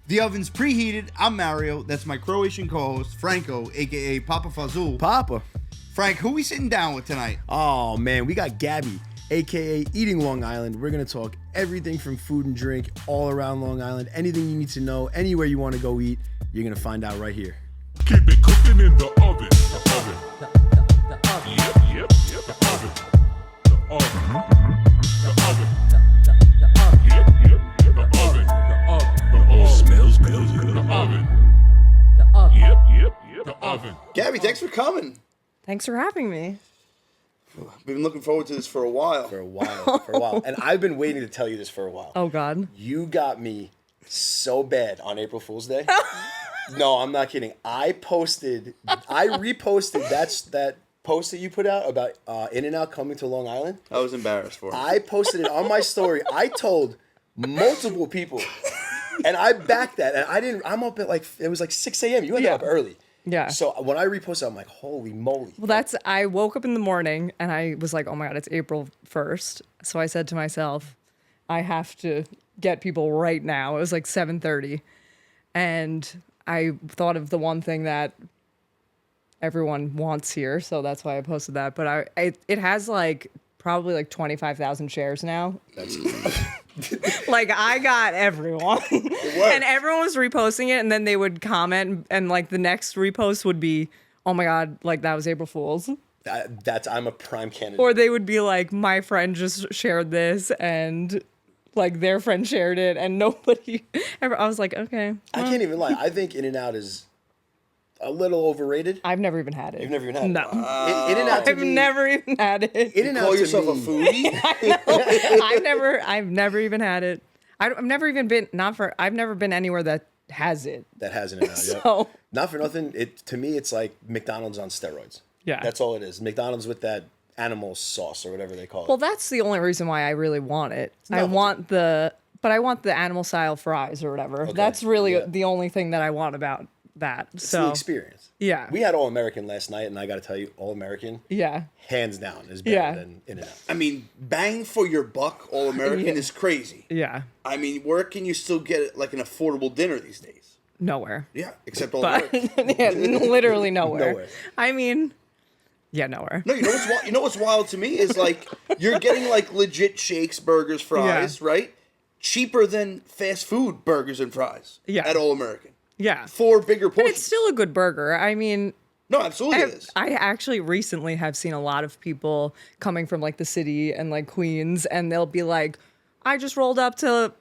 The oven's preheated. I'm Mario. That's my Croatian co-host, Franco, a.k.a. Papa Fazul. Papa. Frank, who we sitting down with tonight? Oh, man, we got Gabby, a.k.a. Eating Long Island. We're going to talk everything from food and drink all around Long Island. Anything you need to know, anywhere you want to go eat, you're going to find out right here. Keep it cooking in the oven. The oven. The oven. Yep. The oven. The oven. The oven. Yep. The oven. The oven smells good. The oven. The oven. Yep. The oven. Gabby, thanks for coming. Thanks for having me. We've been looking forward to this for a while. For a while. And I've been waiting to tell you this for a while. Oh, God. You got me so bad on April Fool's Day. No, I'm not kidding. I reposted that post that you put out about In-N-Out coming to Long Island. I was embarrassed for it. I posted it on my story. I told multiple people, and I backed that. And I'm up at it was 6 a.m. You went up early. Yeah. So when I reposted, I'm like, holy moly. Well, I woke up in the morning and I was like, oh my God, it's April 1st. So I said to myself, I have to get people right now. It was like 7:30. And I thought of the one thing that everyone wants here. So that's why I posted that. But it has probably 25,000 shares now. That's I got everyone. And everyone was reposting it, and then they would comment, and the next repost would be, oh my God, that was April Fool's. I'm a prime candidate. Or they would be like, my friend just shared this, and their friend shared it, and nobody ever. I was like, okay. I can't even lie. I think In-N-Out is a little overrated. I've never even had it. You've never even had it? No. In-N-Out I've never even had it. In-N-Out Call to yourself me, a foodie? I've never even had it. I've never even been, I've never been anywhere that has it. That has In-N-Out, yeah. So, Not for nothing. To me, it's like McDonald's on steroids. yeah. That's all it is. McDonald's with that animal sauce or whatever they call it. Well, that's the only reason why I really want it. I want the animal style fries or whatever. Okay. That's really Yeah. the only thing that I want about that. It's So the experience. yeah. We had All American last night, and I got to tell you, All American, Yeah. hands down, is better Yeah. than In-N-Out. I mean, bang for your buck, All American Yeah. is crazy. Yeah. I mean, where can you still get an affordable dinner these days? Nowhere. Yeah, except All But American. yeah, literally nowhere. Nowhere. I mean, yeah, nowhere. No, you know what's wild to me is you're getting legit shakes, burgers, fries, right? Cheaper than fast food burgers and fries. Yeah. At All American. Yeah. For bigger But portions. it's still a good burger. I mean, No, absolutely it is. I actually recently have seen a lot of people coming from the city and Queens, and they'll be like, I just rolled up to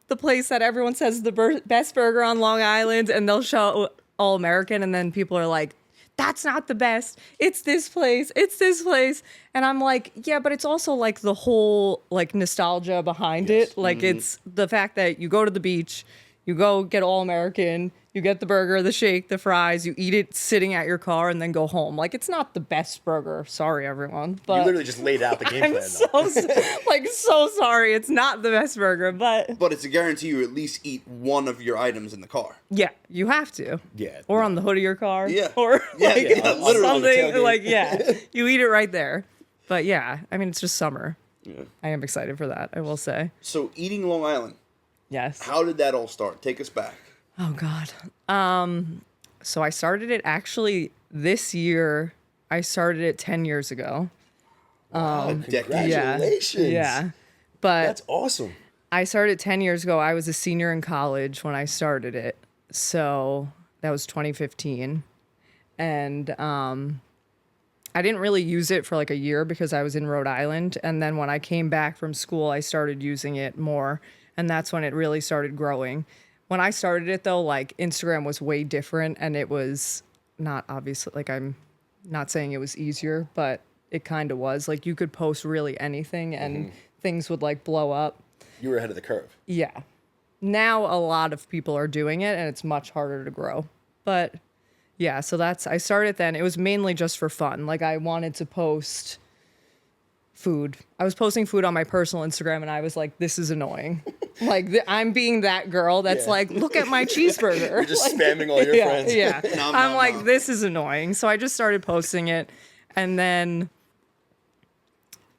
the place that everyone says is the best burger on Long Island, and they'll show All American, and then people are like, that's not the best. It's this place. It's this place. And I'm like, yeah, but it's also the whole nostalgia behind it. It's the fact that you go to the beach, you go get All American, you get the burger, the shake, the fries, you eat it sitting at your car and then go home. It's not the best burger. Sorry, everyone. But You literally just laid out the game I'm plan. so sorry. It's not the best burger, but But it's a guarantee you at least eat one of your items in the car. yeah, you have to. Yeah. Or on the hood of your car. Yeah. Or Yeah, yeah, literally on the something tailgate. yeah. You eat it right there. But yeah, I mean, it's just summer. Yeah. I am excited for that, I will say. So eating Long Island, Yes. how did that all start? Take us back. Oh God. So I started it actually this year. I started it 10 years ago. Congratulations. Yeah. But That's awesome. I started 10 years ago. I was a senior in college when I started it. So that was 2015. And I didn't really use it for a year because I was in Rhode Island. And then when I came back from school, I started using it more. And that's when it really started growing. When I started it, though, Instagram was way different. And it was not obviously, I'm not saying it was easier, but it kind of was. You could post really anything and things would blow up. You were ahead of the curve. Yeah. Now a lot of people are doing it and it's much harder to grow. But yeah, so I started then. It was mainly just for fun. I wanted to post food. I was posting food on my personal Instagram and I was like, this is annoying. I'm being that girl that's look at my cheeseburger. You're just spamming all your friends. Yeah. No, I'm like, no. this is annoying. So I just started posting it and then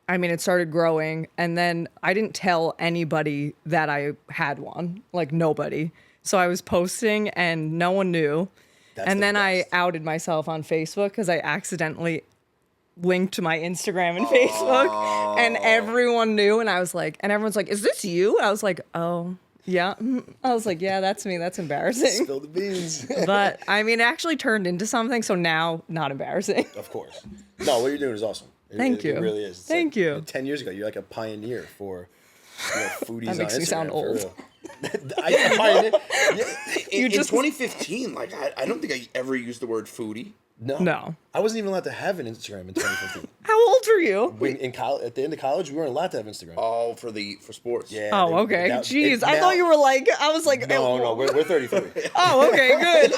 it started growing, and then I didn't tell anybody that I had one, nobody. So I was posting and no one knew. That's And the then I best. outed myself on Facebook because I accidentally linked to my Instagram and Facebook, and everyone knew. And I was like, and everyone's like, "Is this you?" I was like, "Oh, yeah." I was like, "Yeah, that's me. That's embarrassing." Spill the beans. But I mean, it actually turned into something. So now, not embarrassing. Of course. No, what you're doing is awesome. Thank you. It really is. It's Thank like, you. 10 years ago, you're like a pioneer for foodies That makes on me Instagram, sound for old. real. I pioneered. In just- 2015, like I don't think I ever used the word foodie. No. I wasn't even allowed to have an Instagram in 2015. How old are you? In college, at the end of college, we weren't allowed to have Instagram. Oh, for sports. Yeah. Oh, they- okay. that- Jeez, it- I now- thought you were like. I was like. No, we're 33. Oh, okay, good.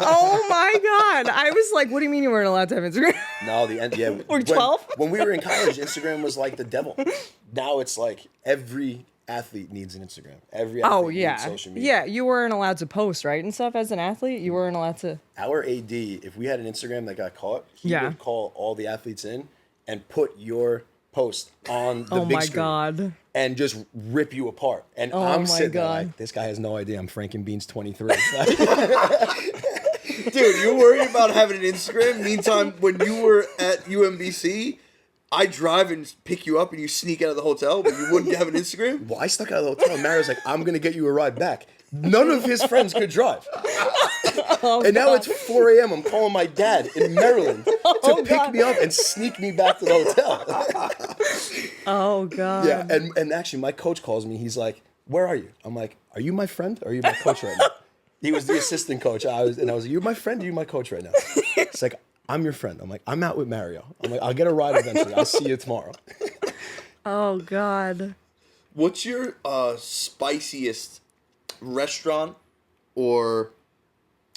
Oh my God. I was like, what do you mean you weren't allowed to have Instagram? No, the end. Yeah, Or 12? When we were in college, Instagram was like the devil. Now it's like every athlete needs an Instagram. Every athlete Oh needs yeah. social media. Yeah, you weren't allowed to post, right? And stuff as an athlete, you weren't allowed to. Our AD, if we had an Instagram that got caught, he Yeah. would call all the athletes in and put your post on the Oh big my screen God. and just rip you apart. And Oh I'm my sitting there God. like, this guy has no idea I'm Franken Beans 23. Dude, you're worried about having an Instagram. Meantime, when you were at UMBC, I drive and pick you up and you sneak out of the hotel, but you wouldn't have an Instagram? Well, I stuck out of the hotel. Mario's like, I'm going to get you a ride back. None of his friends could drive. And now it's 4 a.m. I'm calling my dad in Maryland to pick me up and sneak me back to the hotel. Oh God. Yeah, and actually, my coach calls me. He's like, "Where are you?" I'm like, "Are you my friend or are you my coach right now?" He was the assistant coach. I was like, "You're my friend or you my coach right now?" It's like, "I'm your friend." I'm like, "I'm out with Mario." I'm like, "I'll get a ride eventually. I'll see you tomorrow." Oh God. What's your spiciest restaurant or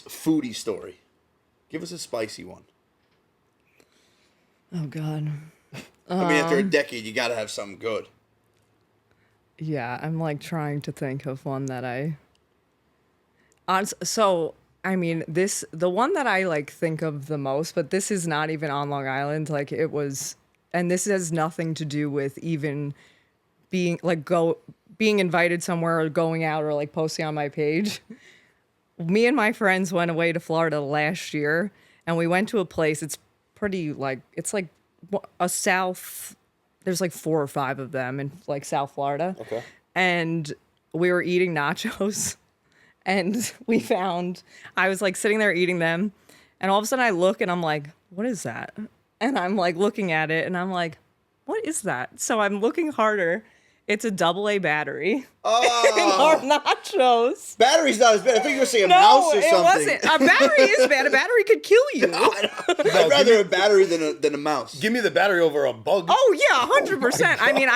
foodie story? Give us a spicy one. Oh God. I mean, after a decade, you got to have something good. Yeah, I'm like trying to think of one that so I mean, the one that I like think of the most, but this is not even on Long Island. Like it was, and this has nothing to do with even being invited somewhere or going out or like posting on my page. Me and my friends went away to Florida last year, and we went to a place. It's pretty like it's like a South. There's like 4 or 5 of them in like South Florida. Okay. And we were eating nachos, and I was like sitting there eating them, and all of a sudden I look and I'm like, what is that? And I'm like looking at it and I'm like, what is that? So I'm looking harder. It's a AA battery in our nachos. Battery's not as bad. I think you were saying a No, mouse or it something. wasn't. A battery is bad. A battery could kill you. I'd rather a battery than a mouse. Give me the battery over a bug. Oh yeah, 100%. I mean,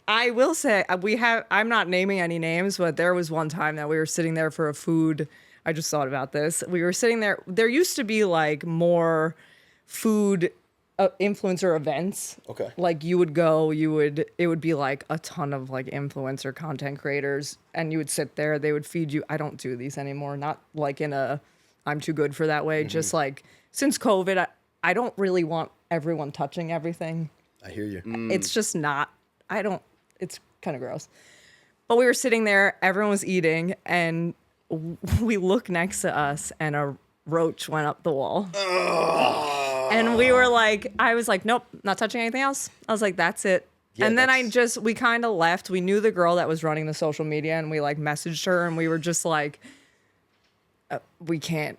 I will say I'm not naming any names, but there was one time that we were sitting there for a food. I just thought about this. We were sitting there. There used to be like more food influencer events. Okay. Like you would go, it would be like a ton of like influencer content creators, and you would sit there. They would feed you. I don't do these anymore. Not like in a I'm too good for that way. Just like since COVID, I don't really want everyone touching everything. I hear you. It's just not, it's kind of gross. But we were sitting there, everyone was eating, and we look next to us, and a roach went up the wall. And we were like, I was like, nope, not touching anything else. I was like, that's it. Yeah, and then we kind of left. We knew the girl that was running the social media, and we like messaged her, and we were just like, we can't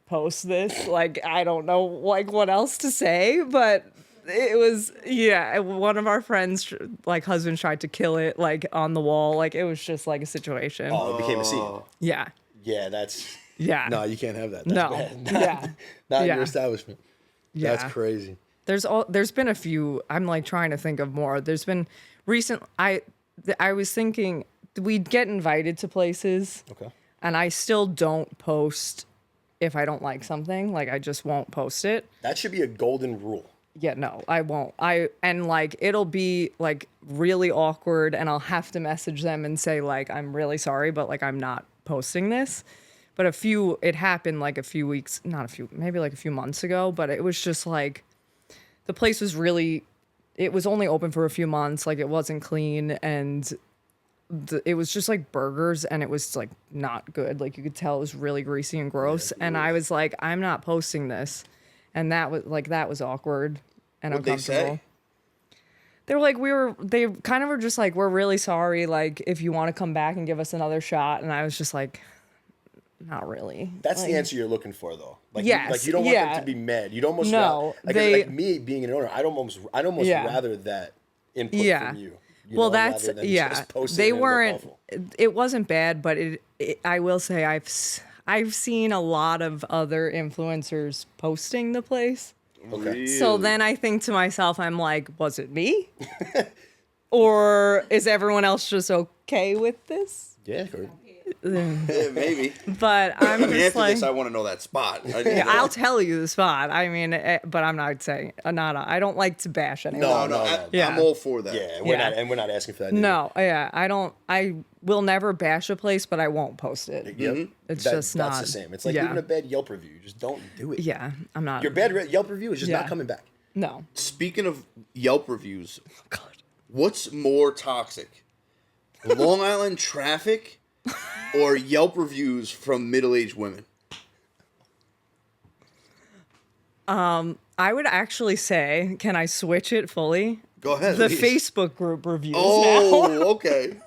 post this. Like, I don't know like what else to say, but it was, yeah, one of our friends, like husband tried to kill it like on the wall. Like it was just like a situation. Oh, it became a scene. Yeah. Yeah, that's... Yeah. No, you can't have that. That's No. bad. Yeah. Not in Yeah. your establishment. Yeah. That's crazy. There's been a few. I'm like trying to think of more. There's been recent. I was thinking we'd get invited to places, Okay. and I still don't post if I don't like something. Like I just won't post it. That should be a golden rule. Yeah, no, I won't. And like it'll be like really awkward, and I'll have to message them and say like I'm really sorry, but like I'm not posting this. But it happened like maybe like a few months ago, but it was just like, the place was it was only open for a few months, like it wasn't clean, and it was just like burgers, and it was like not good. Like you could tell it was really greasy and gross. And I was like, I'm not posting this. And that was awkward and What'd they uncomfortable. say? They were like, they kind of were just like, we're really sorry. Like, if you want to come back and give us another shot. And I was just like, not really. That's like, the answer you're looking for, though. Like, Yes, you don't want yeah. them to be mad. You'd almost No, like me being an owner. I'd almost Yeah. rather that input Yeah. from you. Well, know, that's rather than yeah. just posting They it and look weren't. awful. It wasn't bad, but I will say I've seen a lot of other influencers posting the place. Okay. So then I think to myself, I'm like, was it me? Or is everyone else just okay with this? Yeah, Corey. Yeah, maybe. But I'm I mean, just after like, this, I want to know that spot. yeah, I'll tell you the spot. I mean, but I'm not saying I don't like to bash anyone. No. I'm all for that. Yeah, Yeah. we're not asking for that. Either. No, yeah, I will never bash a place, but I won't post it. Yep. It's just That's not. the same. It's like yeah. leaving a bad Yelp review. Just don't do it. Yeah, I'm not. Your bad Yelp review is just Yeah. not coming back. No. Speaking of Yelp reviews, God. what's more toxic? Long Island traffic or Yelp reviews from middle-aged women? I would actually say, can I switch it fully? Go ahead. The please. Facebook group reviews now. Oh, okay.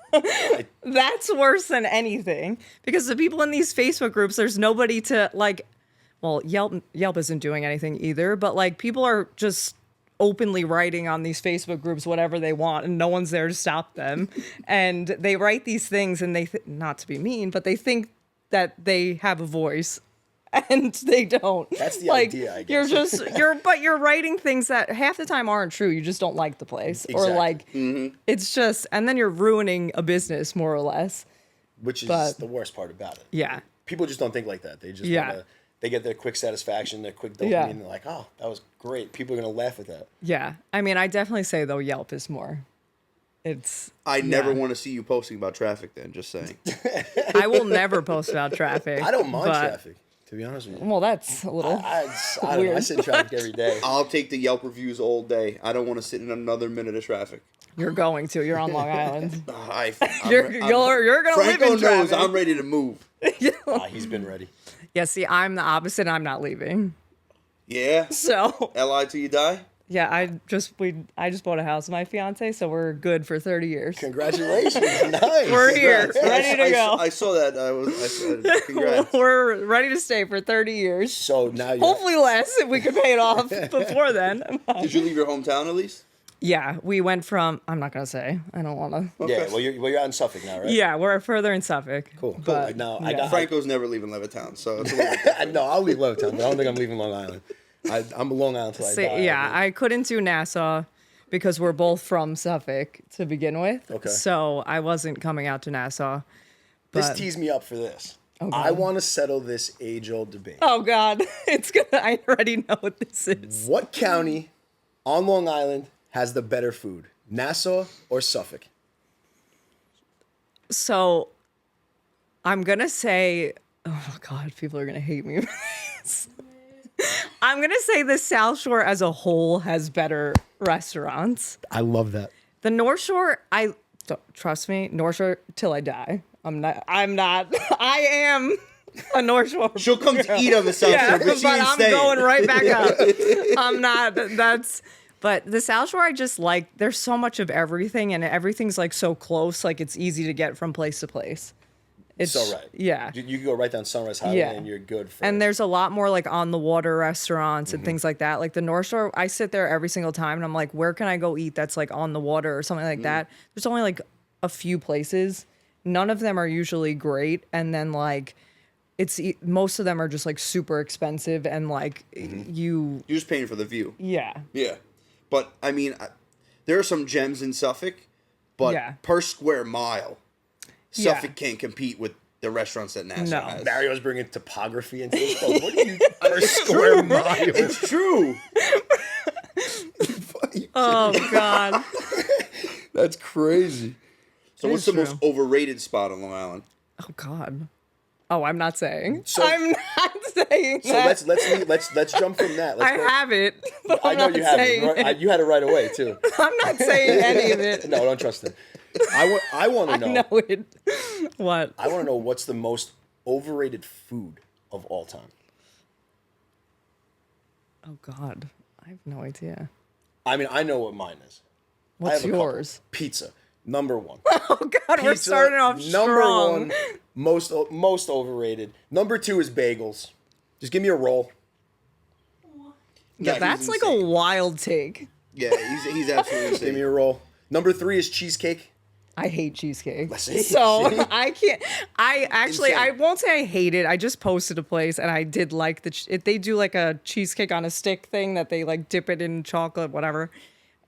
That's worse than anything because the people in these Facebook groups, there's nobody to like. Well, Yelp isn't doing anything either, but like people are just openly writing on these Facebook groups whatever they want, and no one's there to stop them. And they write these things, and not to be mean, but they think that they have a voice. And they don't. That's the like, idea, I guess. You're writing things that half the time aren't true. You just don't like the place, or Exactly. like it's just, and then you're ruining a business more or less. Which is But- the worst part about it. Yeah, People just don't think like that. They just Yeah. wanna, they get their quick satisfaction, their quick dopamine, Yeah. and they're like, oh, that was great. People are gonna laugh at that. yeah. I mean, I definitely say though Yelp is more. It's. I never yeah. want to see you posting about traffic then, just saying. I will never post about traffic. I don't mind but- traffic, to be honest with you. Well, that's a little. I don't know. I Weird. sit in traffic every day. I'll take the Yelp reviews all day. I don't want to sit in another minute of traffic. You're going to. You're on Long Island. You're You're gonna live Franco in knows traffic. I'm ready to move. He's been ready. Yeah. See, I'm the opposite. I'm not leaving. Yeah. So. Li till you die? Yeah, I just bought a house with my fiance, so we're good for 30 years. Congratulations. Nice. We're here, Congrats. ready to I go. I saw that. I said, congrats. We're ready to stay for 30 years. So now you're Hopefully less if we could pay it off before then. Did you leave your hometown at least? Yeah, we went from, I'm not going to say, I don't want to. Yeah, well you're out in Suffolk now, right? Yeah, we're further in Suffolk. Cool. But, Now yeah. I got Franco's never leaving Levittown, so it's a little bit No, I'll leave Levittown, but I don't think I'm leaving Long Island. I'm a Long Island till I die. Yeah, I couldn't do Nassau because we're both from Suffolk to begin with. Okay. So I wasn't coming out to Nassau. This But, tees me up for this. Okay. I want to settle this age-old debate. oh God, I already know what this is. What county on Long Island has the better food? Nassau or Suffolk? So I'm going to say, oh God, people are going to hate me for this. I'm going to say the South Shore as a whole has better restaurants. I love that. The North Shore, trust me, North Shore till I die. I am a North Shore. She'll come to eat on the South Yeah, Shore, but but she ain't I'm staying. going right back up. I'm not, but the South Shore, I just like, there's so much of everything and everything's like so close, like it's easy to get from place to place. It's So right. Yeah. You can go right down Sunrise Highway Yeah. and you're good for And there's a lot more like on the water restaurants and things like that. Like the North Shore, I sit there every single time and I'm like, where can I go eat that's like on the water or something like that? There's only like a few places. None of them are usually great. And then like most of them are just like super expensive and like You're just paying for the view. yeah. Yeah. But, I mean, there are some gems in Suffolk, but Yeah. per square mile, Yeah. Suffolk can't compete with the restaurants that Nassau No. has. Mario's bringing topography into this. Oh, what are you per square mile? It's true. Oh God. That's crazy. So It what's is the most true. overrated spot on Long Island? Oh God. Oh, I'm not saying. So- I'm not saying So that. let's jump from that. I have it, but I I'm know not you have saying it. it. You had it right away too. I'm not saying any of it. No, don't trust it. I want to I know. know it. What? I want to know what's the most overrated food of all time. Oh God, I have no idea. I mean, I know what mine is. I What's have a couple. yours? Pizza, number one. Oh God, we're Pizza, starting off number strong. one, most overrated. Number two is bagels. Just give me a roll. Yeah, Nah, that's he's like insane. a wild take. Yeah, he's absolutely Give me insane. a roll. Number three is cheesecake. I hate cheesecake. See? So See? I can't. I actually, Insane. I won't say I hate it. I just posted a place and I did like they do like a cheesecake on a stick thing that they like dip it in chocolate, whatever.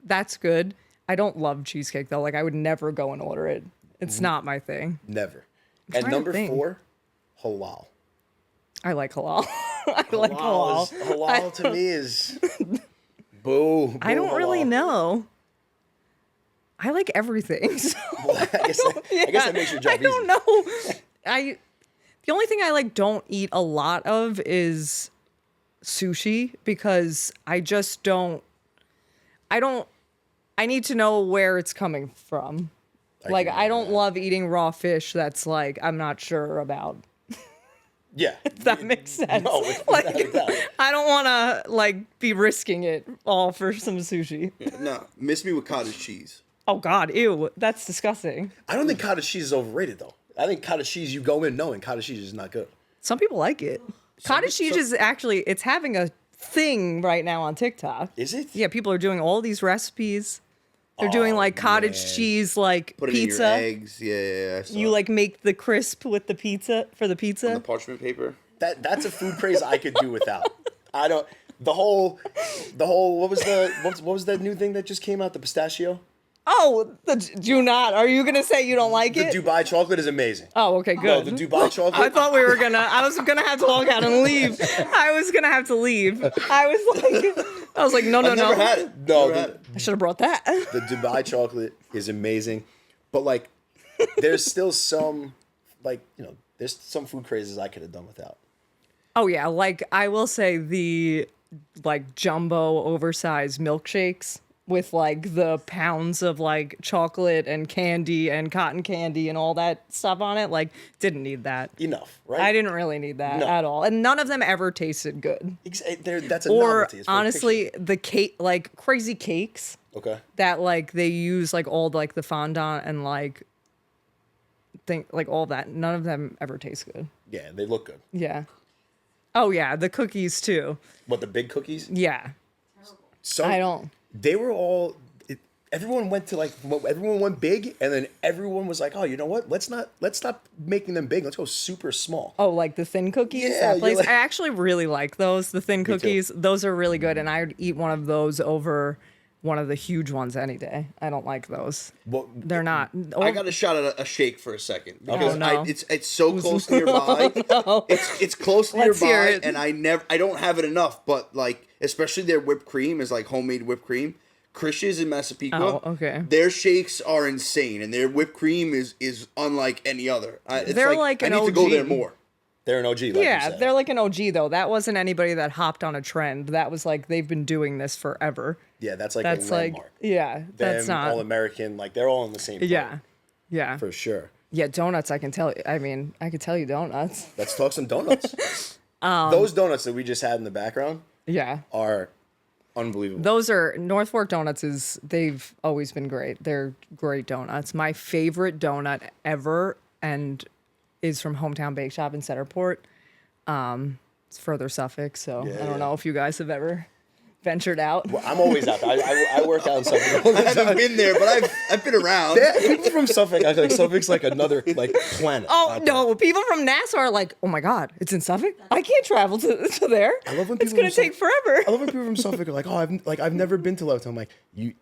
That's good. I don't love cheesecake though. Like I would never go and order it. It's not my thing. Never. And trying to number think. four, halal. I like halal. I like halal. Halal to me is boo. I don't really halal. know. I like everything. So I guess that makes your job I don't know. The only thing I don't eat a lot of is sushi because I just don't. I need to know where it's coming from. I don't love eating raw fish that's I'm not sure about. Yeah. If that makes sense. No, without a doubt. I don't want to be risking it all for some sushi. No, miss me with cottage cheese. Oh God, ew, that's disgusting. I don't think cottage cheese is overrated though. I think cottage cheese, you go in knowing cottage cheese is not good. Some people like it. Cottage cheese is actually, it's having a thing right now on TikTok. Is it? Yeah, people are doing all these recipes. They're doing cottage man. cheese Put it pizza. in your eggs. Yeah. I saw You it. make the crisp with the pizza for the on pizza. the parchment paper. That's a food craze I could do without. I don't. The whole. What was that new thing that just came out? The pistachio. Oh, do not. Are you gonna say you don't like The it? Dubai chocolate is amazing. Oh, okay, No, good. the Dubai chocolate. I thought I was gonna have to walk out and leave. I was gonna have to leave. I was like, no. I've never had it. No, Never had it. I should have brought that. the Dubai chocolate is amazing, but there's still some there's some food crazes I could have done without. Oh yeah, I will say the jumbo oversized milkshakes with the pounds of chocolate and candy and cotton candy and all that stuff on it, didn't need that. Enough, right? I didn't really need that No. at all. And none of them ever tasted good. That's a Or novelty. It's for a honestly, picture. the cake crazy cakes Okay. that they use all the fondant and all that. None of them ever taste good. Yeah, they look good. Yeah. Oh yeah, the cookies too. What, the big cookies? Yeah. Some, I don't. They were all. Everyone went to everyone went big, and then everyone was like, "Oh, you know what? Let's stop making them big. Let's go super small." Oh, the thin cookies? Yeah, That place? you're like- I actually really like those. The thin too. cookies. Those are really good. And I would eat one of those over one of the huge ones any day. I don't like those. Well, They're not. I got to shout out a shake for a second because no. it's so close nearby. It's close Let's hear nearby, it. and I don't have it enough. But especially their whipped cream is homemade whipped cream. Krish's in Massapequa. Oh, okay. Their shakes are insane, and their whipped cream is unlike any other. They're like I an need to go OG. there more. they're an OG. Like you Yeah, said. they're like an OG though. That wasn't anybody that hopped on a trend. That was they've been doing this forever. Yeah, that's a That's landmark. yeah, that's Them, not. all American. They're all in the same. boat, Yeah, yeah, for sure. yeah. Donuts. I can tell. I mean, I could tell you donuts. Let's talk some donuts. Those donuts that we just had in the background Yeah. are unbelievable. Those are North Fork donuts. They've always been great. They're great donuts. My favorite donut ever, and is from Hometown Bake Shop in Centerport. It's further Suffolk, so I don't know if you guys have ever ventured out. Well, I'm always out there. I work out in Suffolk. I haven't been there, but I've been around. People from Suffolk, I feel like Suffolk's another planet. Oh out there. no! People from Nassau are like, "Oh my God, it's in Suffolk! I can't travel to there. I love when it's people gonna from take forever." I love when people from Suffolk are like, "Oh, I've never been to Levittown." I'm like, you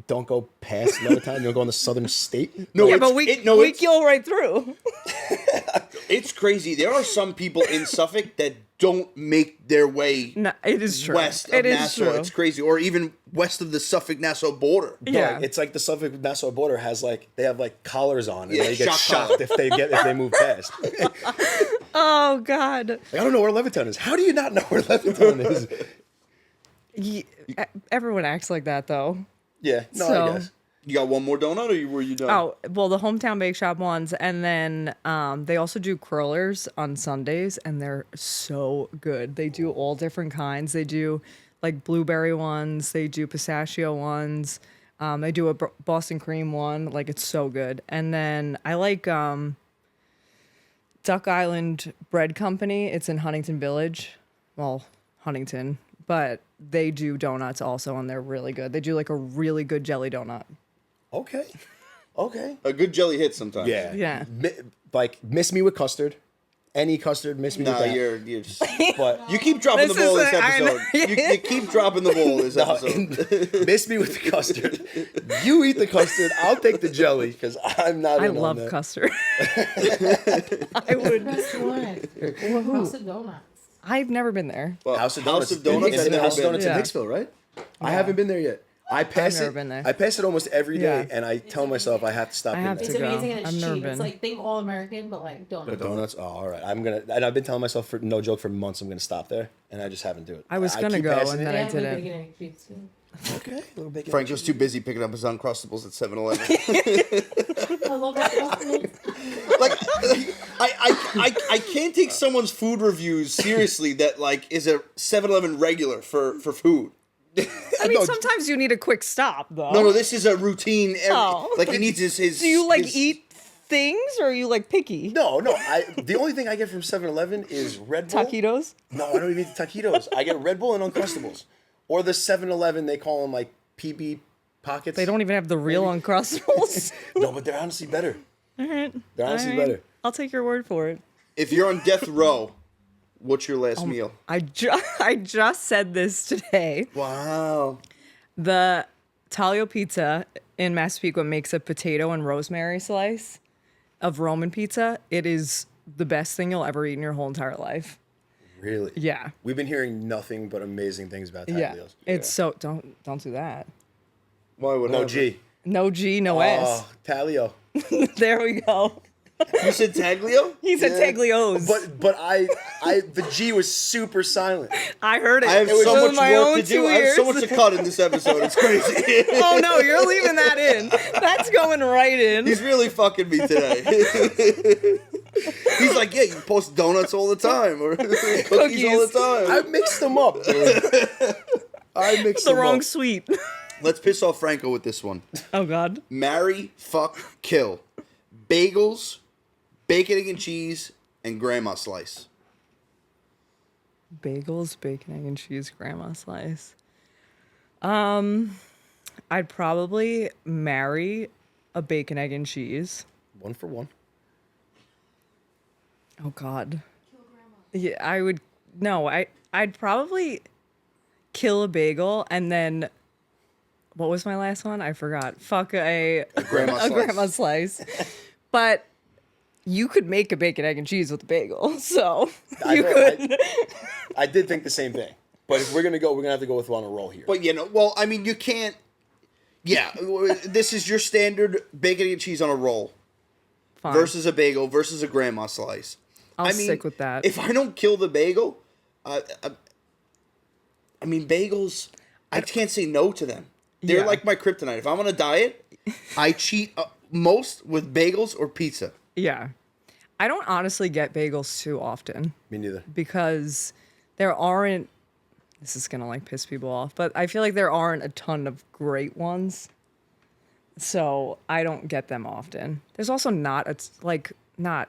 don't go past Levittown. You don't go in the southern state. No, Yeah, it's- but we it's- kill right through. It's crazy. There are some people in Suffolk that don't make their way No, it is true. west of It is Nassau. true. It's crazy. Or even west of the Suffolk-Nassau border. Yeah. It's like the Suffolk Nassau border has they have collars on, and Yeah, they get shock shocked collar. if they move past. Oh God. Like, I don't know where Levittown is. How do you not know where Levittown is? Everyone acts like that though. Yeah, no, So- I guess. You got one more donut, or were you done? Oh, well, the Hometown Bake Shop ones. And then they also do curlers on Sundays, and they're so good. They do all different kinds. They do like blueberry ones. They do pistachio ones. They do a Boston cream one. Like, it's so good. And then I like Duck Island Bread Company. It's in Huntington Village. Well, Huntington. But they do donuts also, and they're really good. They do like a really good jelly donut. Okay. A good jelly hit sometimes. Yeah. Yeah. Like, miss me with custard. Any custard, miss me Nah, with that. you're just... But You keep dropping the This ball is this I know. episode. You keep dropping the ball this episode. miss me with the custard. You eat the custard. I'll take the jelly because I'm not. I in on love that. custard. I would. Best donut. House of Donuts. I've never been there. Well, House of Donuts. House of Donuts. Is I've it never House of been. Donuts in Yeah. Hicksville, right? I haven't been there yet. I pass never it. been there. I pass it almost every day, Yeah. and I tell myself I have to stop I in have there. It's to go. amazing and it's I've never cheap. been. It's like think all American, but like The donuts. donuts. Oh, all right. And I've been telling myself for no joke for months I'm gonna stop there, and I just haven't do it. I was gonna keep go, passing and it. then They I have good didn't. bacon and egg cheese too. Okay, a little bacon. Franco's too busy picking up his Uncrustables at 7-Eleven. I love that. Like, I can't take someone's food reviews seriously that, like, is a 7-Eleven regular for food. I mean, sometimes you need a quick stop, though. No, this is a routine. Oh. Like, he needs his... Do you like his- eat things, or are you like picky? No. The only thing I get from 7-Eleven is Red Bull. Taquitos. No, I don't even eat the taquitos. I get Red Bull and Uncrustables, or the 7-Eleven. They call them like PB pockets. They don't even have the real Uncrustables. No, but they're honestly better. All right. They're honestly All right. better. I'll take your word for it. If you're on death row, what's your last meal? I just said this today. Wow. The Taglio Pizza in Massapequa makes a potato and rosemary slice of Roman pizza. It is the best thing you'll ever eat in your whole entire life. Really? Yeah. We've been hearing nothing but amazing things about Yeah. taglios. It's so don't do that. Why would No G. No G, no S. Oh, Taglio. There we go. You said Taglio? He said Taglios. But I the G was super silent. I heard it. I have It was so with much my work own to do. 2 I have so ears. much to cut in this episode. It's crazy. Oh no, you're leaving that in. That's going right in. He's really fucking me today. He's like, yeah, you post donuts all the time or cookies all the I time. mixed them up, dude. I mixed the them wrong up. sweet. Let's piss off Franco with this one. Oh God. Marry, fuck, kill. Bagels, bacon, egg, and cheese, and grandma slice. Bagels, bacon, egg, and cheese, grandma slice. I'd probably marry a bacon, egg, and cheese. 1 for 1. Oh God. Yeah, I would. No, I'd probably kill a bagel and then. What was my last one? I forgot. Fuck a grandma slice. grandma slice. But you could make a bacon, egg, and cheese with a bagel, so you could. I did think the same thing. But if we're gonna go, we're gonna have to go with on a roll here. But, you know, well, I mean, you can't. Yeah, this is your standard bacon, egg, and cheese on a roll Fine. versus a bagel versus a grandma slice. I'll stick with that. If I don't kill the bagel, I mean, bagels, I can't say no to them. They're Yeah. like my kryptonite. If I'm on a diet, I cheat most with bagels or pizza. Yeah. I don't honestly get bagels too often Me neither. because there aren't. This is gonna like piss people off, but I feel like there aren't a ton of great ones. So I don't get them often. There's also not not.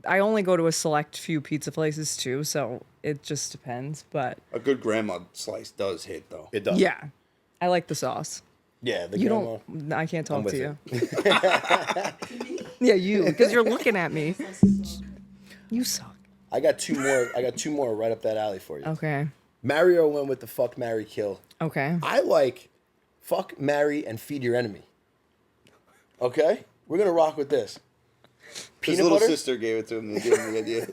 I only go to a select few pizza places too, so it just depends. But A good grandma slice does hit, though. It does. yeah, I like the sauce. Yeah. The You grandma. don't. I can't talk with to you. Yeah, you, because you're looking at me. You suck. I got 2 more. I got 2 more right up that alley for you. Okay. Mario went with the fuck, marry, kill. Okay. I like fuck, marry, and feed your enemy. Okay? We're gonna rock with this. His Peanut little butter, sister gave it to him. They gave him the idea.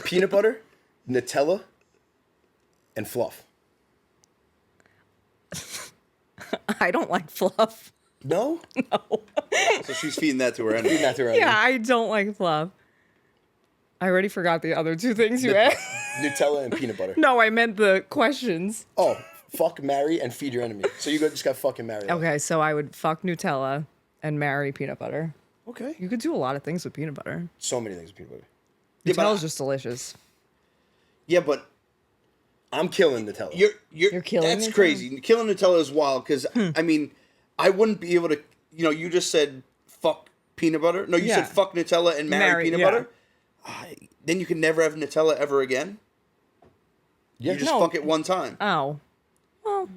peanut butter, Nutella, and fluff. I don't like fluff. No? So she's feeding that to her enemy. Feed that to her enemy. Yeah, I don't like fluff. I already forgot the other two things you asked. Nutella and peanut butter. No, I meant the questions. Oh, fuck, marry, and feed your enemy. So you just got fucking married. Okay, so I would fuck Nutella and marry peanut butter. Okay. You could do a lot of things with peanut butter. So many things with peanut butter. Yeah, but Nutella's just delicious. Yeah, but I'm killing Nutella. you're killing that's Nutella? crazy. Killing Nutella is wild because I mean, I wouldn't be able to. You know, you just said fuck peanut butter. No, you Yeah. said fuck Nutella and marry peanut yeah. butter. Then you can never have Nutella ever again. Yeah. You just No. fuck it one time. Oh. Well,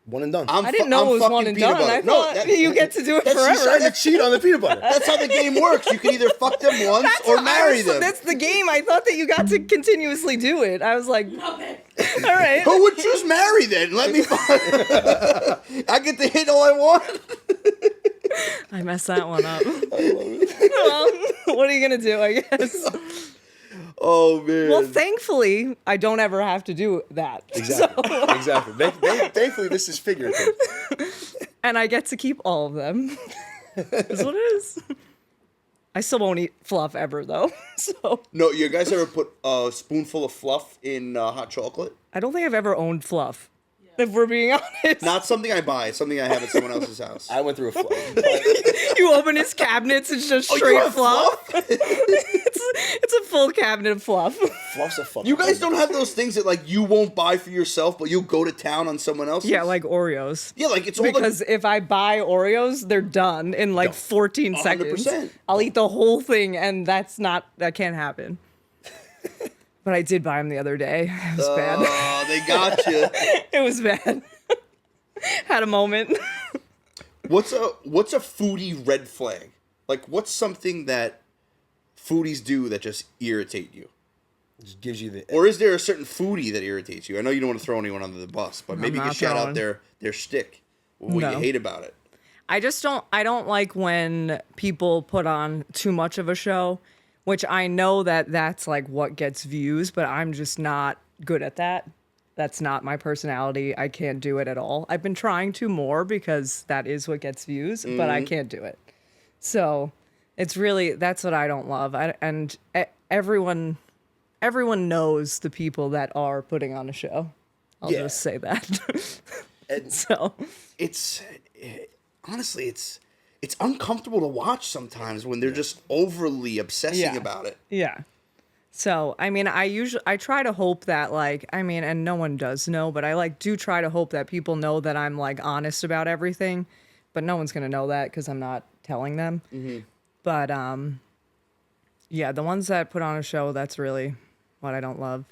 One and done. I didn't know it was one and done. I thought you get to do it She's forever. trying to cheat on the peanut butter. That's how the game works. You can either fuck them once or marry them. That's the game. I thought that you got to continuously do it. I was like, Okay. all right. Who would choose marry then? Let me fuck. I get to hit all I want. I messed that one up. Well, what are you going to do, I guess? Oh man. Well, thankfully, I don't ever have to do that. Exactly. So- Exactly. Thankfully, this is figurative. and I get to keep all of them. That's what it is. I still won't eat fluff ever, though. So No, you guys ever put a spoonful of fluff in hot chocolate? I don't think I've ever owned fluff. If we're being honest. Not something I buy. It's something I have at someone else's house. I went through a flood. You open his cabinets, it's just Oh, you straight have fluff. it's a full cabinet of fluff. Fluff's a fucking. You guys don't have those things that like you won't buy for yourself, but you'll go to town on someone else's. Yeah, like Oreos. Yeah, like it's all Because if I buy Oreos, they're done in like 14 seconds. 100%. I'll eat the whole thing, and that can't happen. But I did buy them the other day. It was bad. Oh, they got you. It was bad. Had a moment. What's a foodie red flag? Like, what's something that foodies do that just irritate you? Just gives you the. Or is there a certain foodie that irritates you? I know you don't want to throw anyone under the bus, but maybe you can not shout out throwing. their shtick. What you No. hate about it. I don't like when people put on too much of a show, which I know that that's like what gets views, but I'm just not good at that. That's not my personality. I can't do it at all. I've been trying to more because that is what gets views, but I can't do it. So it's really, that's what I don't love. Everyone knows the people that are putting on a show. I'll Yeah. just say that. And So Honestly, it's uncomfortable to watch sometimes when they're just overly obsessing Yeah. about it. yeah. So, I mean, I try to hope that and no one does know, but I do try to hope that people know that I'm like honest about everything, but no one's going to know that because I'm not telling them. Mm-hmm. But, yeah, the ones that put on a show, that's really what I don't love.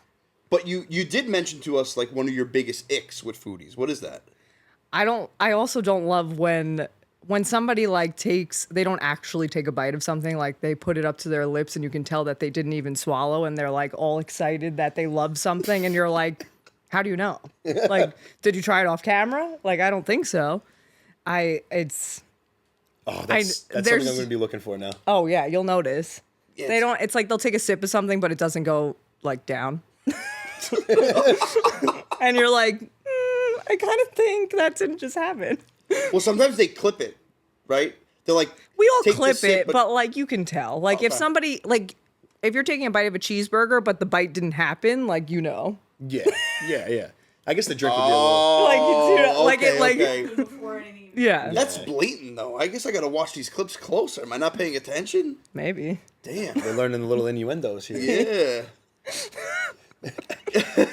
But you did mention to us like one of your biggest icks with foodies. What is that? I also don't love when somebody they don't actually take a bite of something, like they put it up to their lips and you can tell that they didn't even swallow and they're like all excited that they love something and you're like, how do you know? Like, did you try it off camera? Like, I don't think so. that's there's- something I'm going to be looking for now. Oh yeah, you'll notice. Yes. They don't, it's like they'll take a sip of something, but it doesn't go like down. And you're like, I kind of think that didn't just happen. Well, sometimes they clip it, right? They're like, We all take the clip sip, it, but like you can tell. Like if Okay. somebody if you're taking a bite of a cheeseburger, but the bite didn't happen, like you know. Yeah. I guess the drink would be a little. Like, you know, like okay, it, like- okay. Before any. Yeah. That's blatant, though. I guess I gotta watch these clips closer. Am I not paying attention? Maybe. Damn. We're learning the little innuendos here. Yeah.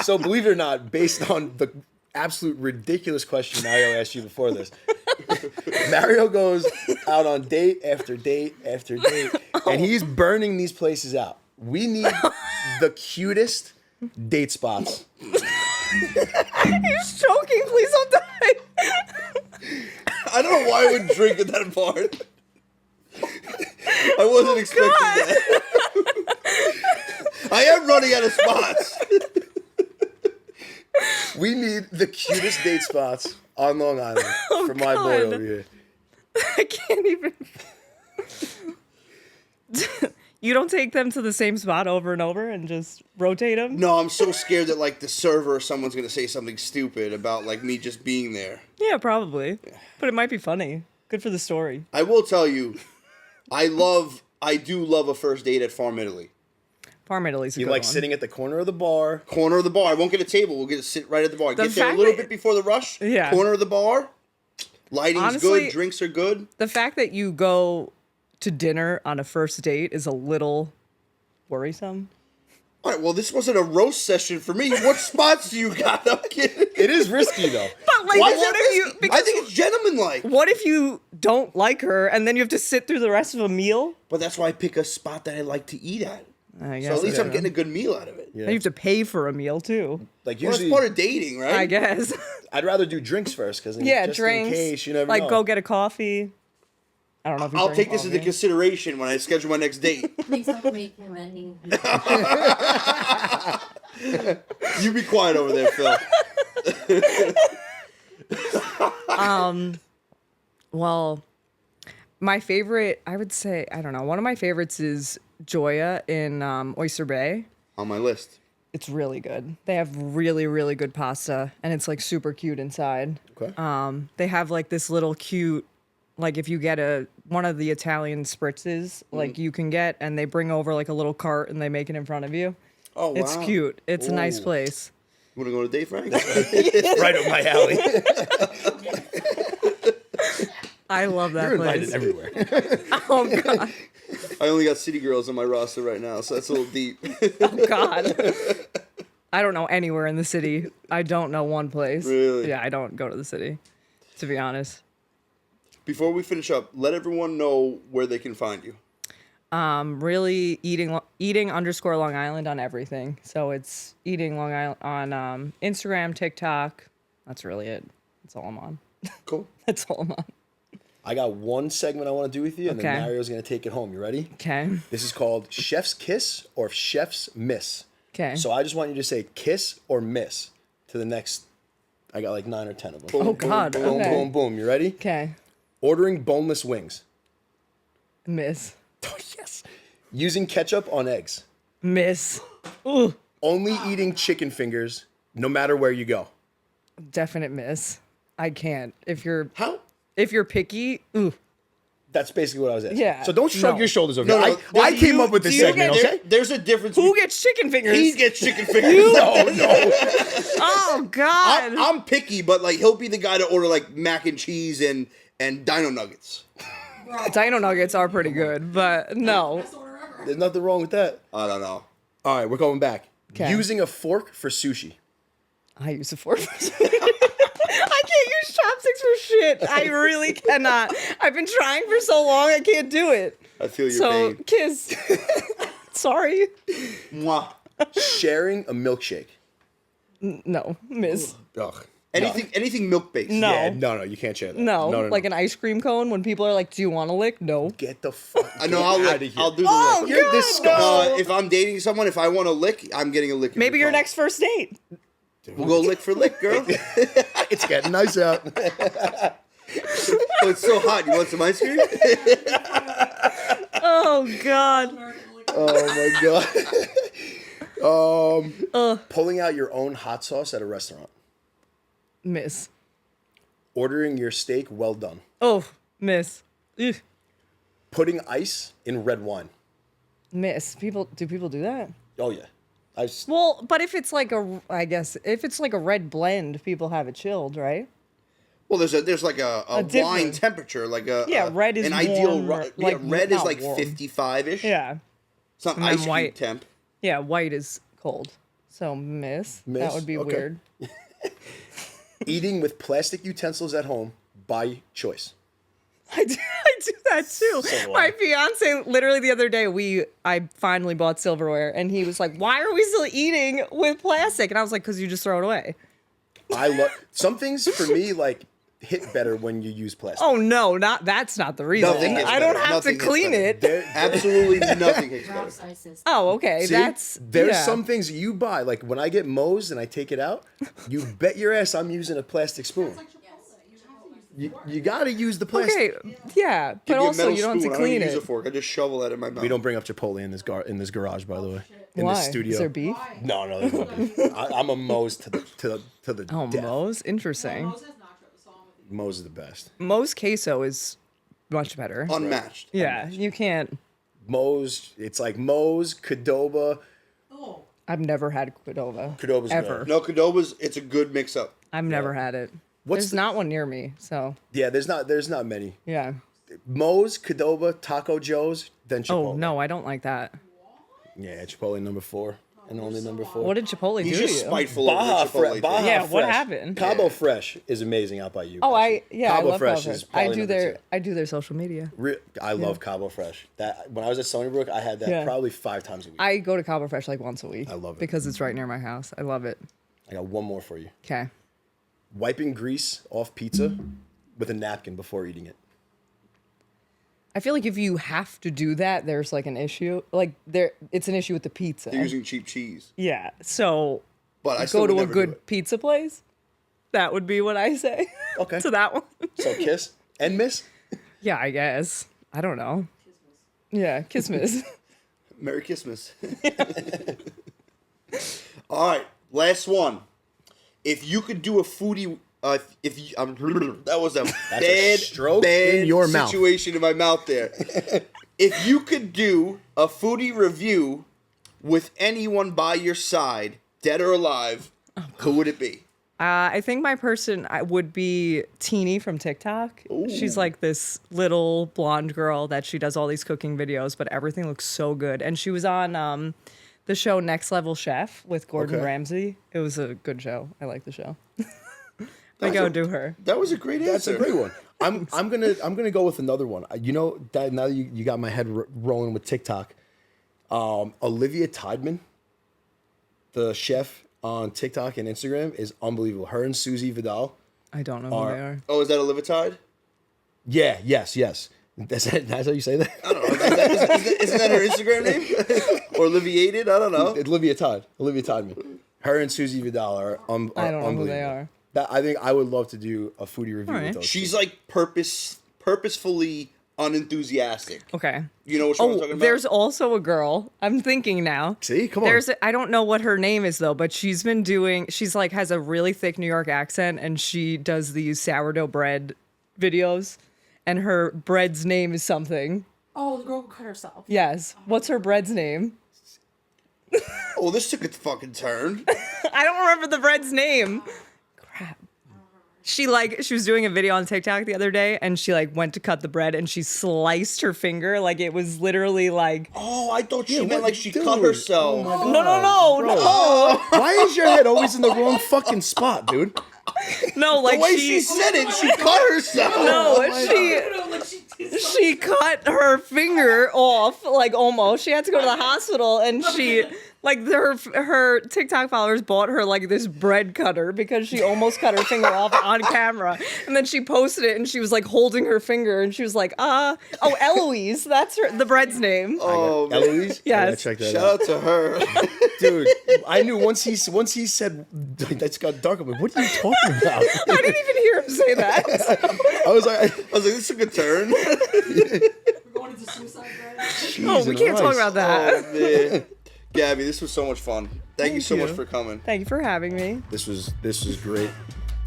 So believe it or not, based on the absolute ridiculous question Mario asked you before this, Mario goes out on date after date after date, and he's burning these places out. We need the cutest date spots. He's choking. Please don't die. I don't know why I would drink at that part. I wasn't expecting that. I am running out of spots. We need the cutest date spots on Long Island for my boy God. over here. I can't even. You don't take them to the same spot over and over and just rotate them? No, I'm so scared that like the server or someone's gonna say something stupid about like me just being there. Yeah, probably. But it might be funny. Good for the story. I will tell you, I do love a first date at Farm Italy. Parm Italy's a You good like one. sitting at the corner of the bar. Corner of the bar. I won't get a table. We'll get to sit right at the bar. The Get there a fact little that- bit before the rush. Yeah. Corner of the bar. Lighting's Honestly- good. Drinks are good. The fact that you go to dinner on a first date is a little worrisome. All right. Well, this wasn't a roast session for me. What spots do you got? I'm kidding. It is risky though. But like, Why is what that if you? risky? Because I think it's gentlemanlike. what if you don't like her and then you have to sit through the rest of a meal? But that's why I pick a spot that I like to eat at. I So at least so. I'm getting a good meal out of it. Yeah. And you have to pay for a meal too. Like Well, that's usually, part of dating, right? I guess. I'd rather do drinks first because Yeah, just drinks. in case you never like know. go get a coffee. I don't know if you I'll drink take this into coffee. consideration when I schedule my next date. Please don't make him any. You be quiet over there, Phil. Well, my favorite, I would say, I don't know. One of my favorites is Joya in Oyster Bay. On my list. It's really good. They have really, really good pasta, and it's like super cute inside. Okay. They have like this little cute, like if you get one of the Italian spritzes, like you can get, and they bring over like a little cart and they make it in front of you. Oh, wow. It's cute. It's a nice Ooh. place. You want to go to date, Frank? Right up my alley. I love that You're place. invited everywhere. Oh god. I only got city girls on my roster right now, so that's a little deep. Oh god. I don't know anywhere in the city. I don't know one place. Really? Yeah, I don't go to the city, to be honest. Before we finish up, let everyone know where they can find you. Really eating underscore Long Island on everything. So it's eating Long Island on Instagram, TikTok. That's really it. That's all I'm on. Cool. That's all I'm on. I got one segment I want to do with you, and Okay. then Mario's going to take it home. You ready? Okay. This is called Chef's Kiss or Chef's Miss. Okay. So I just want you to say kiss or miss to the next. I got like 9 or 10 of them. Boom, Oh, God. boom, Boom, Okay. boom, boom. You ready? Okay. Ordering boneless wings. Miss. Oh, yes. Using ketchup on eggs. Miss. Ooh. Only eating chicken fingers no matter where you go. Definite miss. I can't. If you're How? picky, ooh. That's basically what I was asking. Yeah, So don't shrug no. your shoulders over No, here. no, I do came you- up with this do you segment, get- okay? There's a difference. Who gets chicken fingers? He gets chicken fingers. No, no. Oh God. I'm picky, but like he'll be the guy to order like mac and cheese and dino nuggets. Dino nuggets are pretty good, but no. There's nothing wrong with that. I don't know. All right, we're going back. 'Kay. Using a fork for sushi. I use a fork. I can't use chopsticks for shit. I really cannot. I've been trying for so long. I can't do it. I feel your So pain. kiss. Sorry. Mwah. Sharing a milkshake. No, miss. Ugh. Anything milk based. No. Yeah, no, you can't share that. No. no. Like an ice cream cone when people are like, "Do you want a lick?" No. Get the fuck I know. out I'll of lick. here. I'll do the Oh, lick. You're God, disgusting. no. If I'm dating someone, if I want a lick, I'm getting a lick. if Maybe you your call. next first date. We'll go lick for lick, girl. It's getting nice out. Oh, it's so hot. You want some ice cream? Oh God. Oh my god. Pulling out your own hot sauce at a restaurant. Miss. Ordering your steak well done. Oh, miss. Ugh. Putting ice in red wine. Miss. Do people do that? Oh yeah. Well, but if it's like I guess if it's like a red blend, people have it chilled, right? Well, there's like a wine different- temperature, like a Yeah, red is an ideal. warm, Yeah, like, red is not like warm. 55ish. Yeah. It's not And then ice cube white. temp. Yeah, white is cold. So miss. Miss? That would be Okay. weird. Eating with plastic utensils at home by choice. I do that too. do My I. fiance, literally the other day, I finally bought silverware, and he was like, "Why are we still eating with plastic?" And I was like, "Cause you just throw it away." I love some things for me like hit better when you use plastic. Oh no, that's not the reason. Nothing hits I don't better. have Nothing to hits clean better. it. Absolutely nothing hits better. Drop sizes. Oh, okay. See, That's there's yeah. some things you buy. Like when I get Moe's and I take it out, you bet your ass I'm using a plastic spoon. You gotta use the plastic. Okay, yeah, Give but me a also metal you don't have spoon. to I don't clean use a it. fork. I just shovel that in my mouth. We don't bring up Chipotle in this garage, by the way. In Why? this studio. Is there beef? No, there's no beef. I'm a Moe's to the Oh, death. Moe's interesting. Moe's is the best. Moe's queso is much better. Unmatched. Yeah, you can't. Moe's, it's like Moe's, Qdoba, I've never had Qdoba. Qdoba's ever. good. No, Qdoba's, it's a good mix-up. I've never had it. There's not one near me, so Yeah, there's not many. yeah. Moe's, Qdoba, Taco Joe's, then Chipotle. Oh no, I don't like that. Yeah, Chipotle number 4 and only number 4. What did Chipotle He's do to just you? spiteful Baja, over Chipotle. Baja Yeah, what Fresh. happened? Cabo Fresh is amazing out by you. Oh, actually. I Cabo love Fresh Cabo is Fresh. I probably do number 2. I do their social media. I love Cabo Fresh. That when I was at Stony Brook, I had that Yeah. probably 5 times a week. I go to Cabo Fresh like once a week. I love it. because it's right near my house. I love it. I got one more for you. Okay. Wiping grease off pizza with a napkin before eating it. I feel like if you have to do that, there's like an issue. Like it's an issue with the pizza. They're using cheap cheese. Yeah. So But I still go would to a never do good it. pizza place. That would be what I say. Okay. to that one. So kiss and miss. Yeah, I guess. I don't know. Yeah, Kismis. Merry Christmas. All right, last one. If you could do a foodie, if you, that was a bad, stroke bad in your mouth. situation in my mouth there. If you could do a foodie review with anyone by your side, dead or alive, who would it be? I think my person would be Tini from TikTok. She's like this little blonde girl that she does all these cooking videos, but everything looks so good. And she was on the show Next Level Chef with Gordon Okay. Ramsay. It was a good show. I like the show. I go do her. That was a great answer. That's a great one. I'm gonna go with another one. You know that now you got my head rolling with TikTok. Olivia Tiedemann, the chef on TikTok and Instagram, is unbelievable. Her and Susie Vidal. I don't know who they are. Oh, is that Olivia Tide? Yeah. Yes. That's how you say that. I don't know. Isn't that her Instagram name? Or Oliviated? I don't know. Olivia Tiedemann. Her and Susie Vidal are I don't know who unbelievable. they are. That I think I would love to do a foodie review Alright. with those. She's like purposefully unenthusiastic. Okay. You know what I'm talking about? There's also a girl. I'm thinking now. See, come on. I don't know what her name is though, but she's like has a really thick New York accent and she does these sourdough bread videos and her bread's name is something. Oh, the girl who cut herself. Yes. What's her bread's name? Oh, this took a fucking turn. I don't remember the bread's name. Crap. She was doing a video on TikTok the other day and she like went to cut the bread and she sliced her finger like it was literally like Oh, I thought she what- meant like she dude. cut herself. Oh my no. Why is your head always in the wrong fucking spot, dude? No, like The way she said it, she cut herself. she cut her finger off, like almost. She had to go to the hospital, and she, like, her TikTok followers bought her like this bread cutter because she almost cut her finger off on camera. And then she posted it, and she was like holding her finger, and she was like, oh, Eloise, that's the bread's name. Oh, man. Eloise? Yes. I gotta check that Shout out. out to her. Dude, I knew once he said that's got dark. I'm like, what are you talking about? I didn't even hear him say that. I was like, This took a turn. We're going into suicide bread. Oh, we can't talk about that. Oh, man. Gabby, this was so much fun. Thank you so you. much for coming. Thank you for having me. this was great.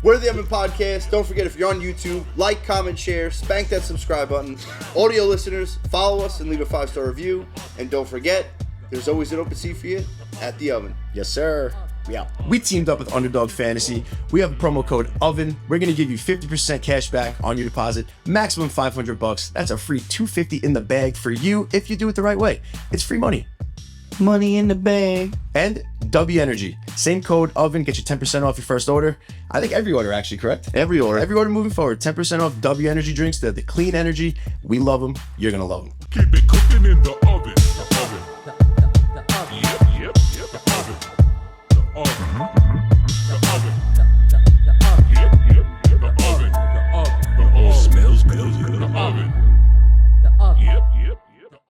We're the Oven Podcast. Don't forget, if you're on YouTube, like, comment, share, spank that subscribe button. Audio listeners, follow us and leave a 5-star review. And don't forget, there's always an open seat for you at the Oven. Yes, sir. We teamed up with Underdog Fantasy. We have a promo code OVEN. We're going to give you 50% cash back on your deposit, maximum $500. That's a free $250 in the bag for you if you do it the right way. It's free money. Money in the bag. And W Energy. Same code OVEN, get you 10% off your first order. I think every order, actually, correct? Every order moving forward. 10% off W Energy drinks. They're the clean energy. We love them. You're going to love them. Keep it cooking in the oven.